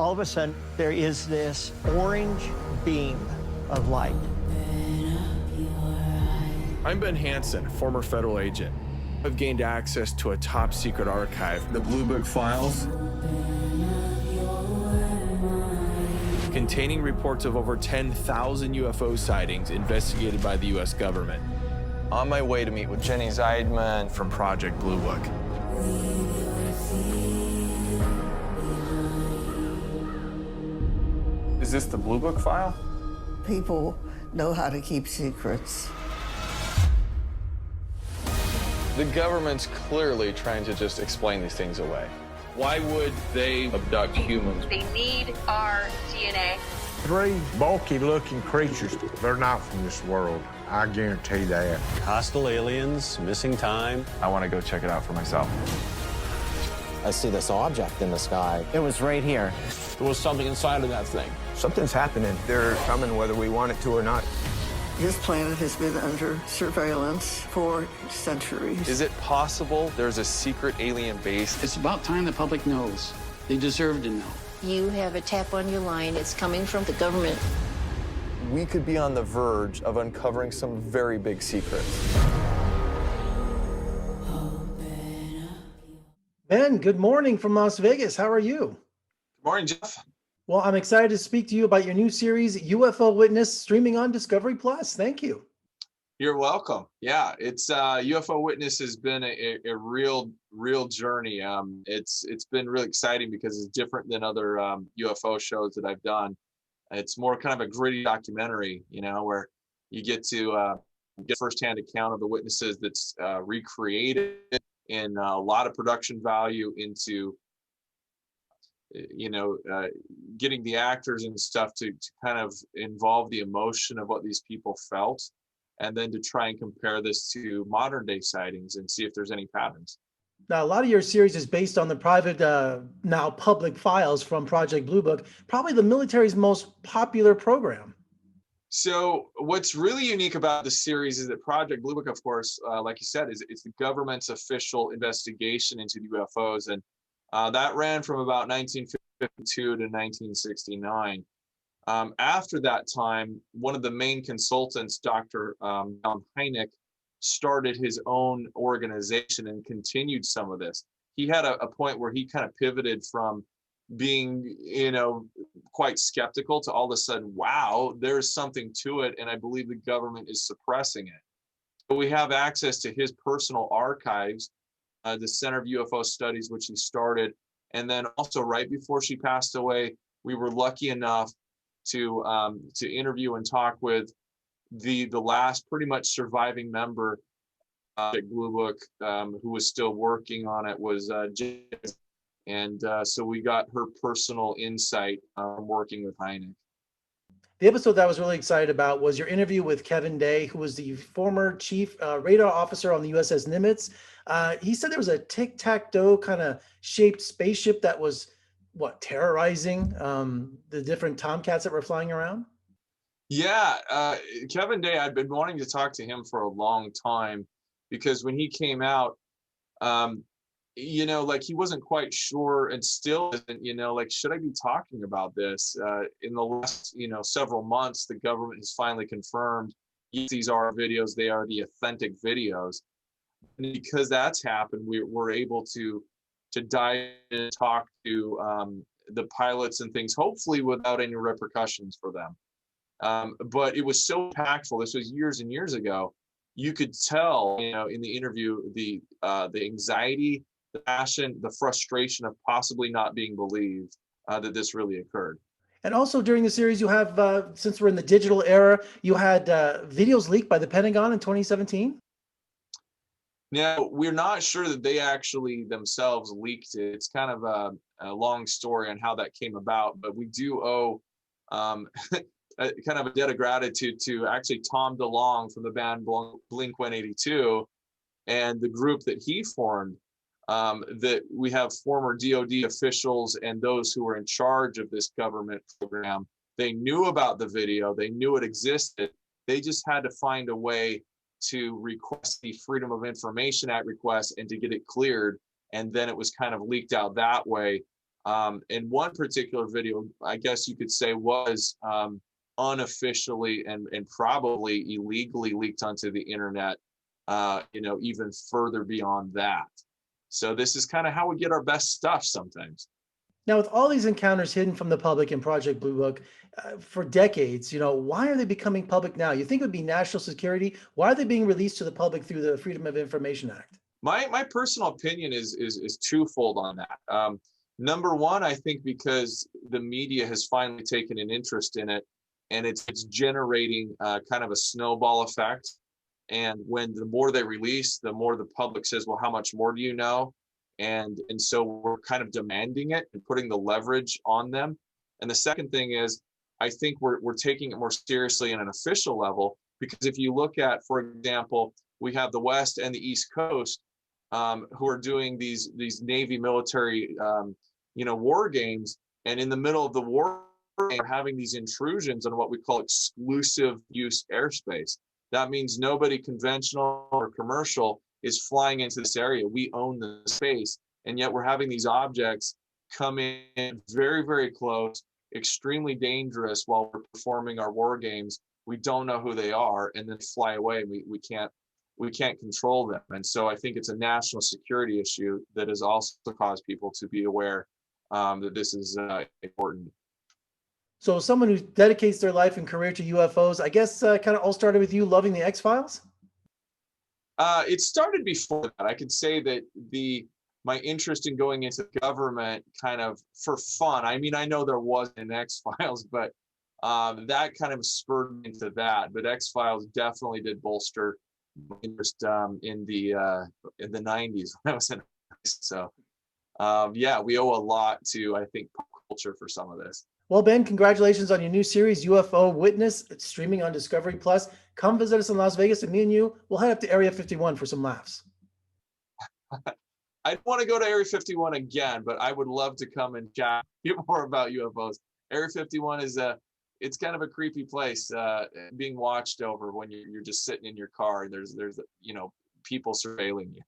all of a sudden, there is this orange beam of light. I'm Ben Hansen, former federal agent. I've gained access to a top secret archive, the Blue Book files, containing reports of over 10,000 UFO sightings investigated by the U.S. government. On my way to meet with Jenny Zeidman from Project Blue Book. Is this the Blue Book file? People know how to keep secrets. The government's clearly trying to just explain these things away. Why would they abduct humans? They need our DNA. Three bulky-looking creatures. They're not from this world. I guarantee that. Hostile aliens, missing time. I want to go check it out for myself. I see this object in the sky. It was right here. There was something inside of that thing. Something's happening. They're coming whether we want it to or not. This planet has been under surveillance for centuries. Is it possible there's a secret alien base? It's about time the public knows. They deserve to know. You have a tap on your line. It's coming from the government. We could be on the verge of uncovering some very big secrets. Ben, good morning from Las Vegas. How are you? Good morning, Jeff. Well, I'm excited to speak to you about your new series, UFO Witness, streaming on Discovery Plus. Thank you. You're welcome. Yeah, it's UFO Witness has been a real journey. It's been really exciting because it's different than other UFO shows that I've done. It's more kind of a gritty documentary, you know, where you get to get firsthand account of the witnesses that's recreated in a lot of production value into, you know, getting the actors and stuff to kind of involve the emotion of what these people felt, and then to try and compare this to modern day sightings and see if there's any patterns. Now, a lot of your series is based on the private, now public files from Project Blue Book, probably the military's most popular program. So what's really unique about the series is that Project Blue Book, of course, like you said, it's the government's official investigation into UFOs. And that ran from about 1952 to 1969. After that time, one of the main consultants, Dr. Hynek, started his own organization and continued some of this. He had a point where he kind of pivoted from being, you know, quite skeptical to all of a sudden, wow, there's something to it, and I believe the government is suppressing it. But we have access to his personal archives, the Center of UFO Studies, which he started. And then also right before she passed away, we were lucky enough to interview and talk with the last pretty much surviving member at Blue Book, who was still working on it, was Jen. And so we got her personal insight working with Hynek. The episode that I was really excited about was your interview with Kevin Day, who was the former chief radar officer on the USS Nimitz. He said there was a tic-tac-toe kind of shaped spaceship that was, terrorizing the different Tomcats that were flying around? Yeah, Kevin Day, I'd been wanting to talk to him for a long time, because when he came out, you know, like he wasn't quite sure, and still isn't, you know, like, should I be talking about this? In the last, you know, several months, the government has finally confirmed these are videos, they are the authentic videos. And because that's happened, we're able to dive in and talk to the pilots and things, hopefully without any repercussions for them. But it was so impactful. This was years and years ago. You could tell, you know, in the interview, the anxiety, the passion, the frustration of possibly not being believed that this really occurred. And also during the series, you have, since we're in the digital era, you had videos leaked by the Pentagon in 2017. Now, we're not sure that they actually themselves leaked it. It's kind of a long story on how that came about, but we do owe kind of a debt of gratitude to actually Tom DeLonge from the band Blink-182 and the group that he formed. That we have former DOD officials and those who were in charge of this government program. They knew about the video, they knew it existed. They just had to find a way to request the Freedom of Information Act request and to get it cleared. And then it was kind of leaked out that way. And one particular video, I guess you could say, was unofficially and probably illegally leaked onto the internet, even further beyond that. So this is kind of how we get our best stuff sometimes. Now, with all these encounters hidden from the public in Project Blue Book for decades, why are they becoming public now? You think it would be national security? Why are they being released to the public through the Freedom of Information Act? My personal opinion is twofold on that. Number one, I think because the media has finally taken an interest in it, and it's generating kind of a snowball effect. And when the more they release, the more the public says, well, how much more do you know? And so we're kind of demanding it and putting the leverage on them. And the second thing is, I think we're taking it more seriously in an official level, because if you look at, for example, we have the West and the East Coast who are doing these Navy military war games, and in the middle of the war they're having these intrusions on what we call exclusive use airspace. That means nobody conventional or commercial is flying into this area. We own the space, and yet we're having these objects come in very, very close, extremely dangerous while we're performing our war games. We don't know who they are, and then fly away. We can't control them. And so I think it's a national security issue that has also caused people to be aware that this is important. So someone who dedicates their life and career to UFOs, I guess kind of all started with you loving the X-Files? It started before that. I could say that my interest in going into government kind of for fun. I mean, I know there was an X-Files, but that kind of spurred me into that. But X-Files definitely did bolster my interest in the 90s when I was in. So we owe a lot to, I think, pop culture for some of this. Well, Ben, congratulations on your new series, UFO Witness. It's streaming on Discovery Plus. Come visit us in Las Vegas, and me and you will head up to Area 51 for some laughs. I don't want to go to Area 51 again, but I would love to come and chat more about UFOs. Area 51 it's kind of a creepy place, being watched over when you're just sitting in your car. There's people surveilling you.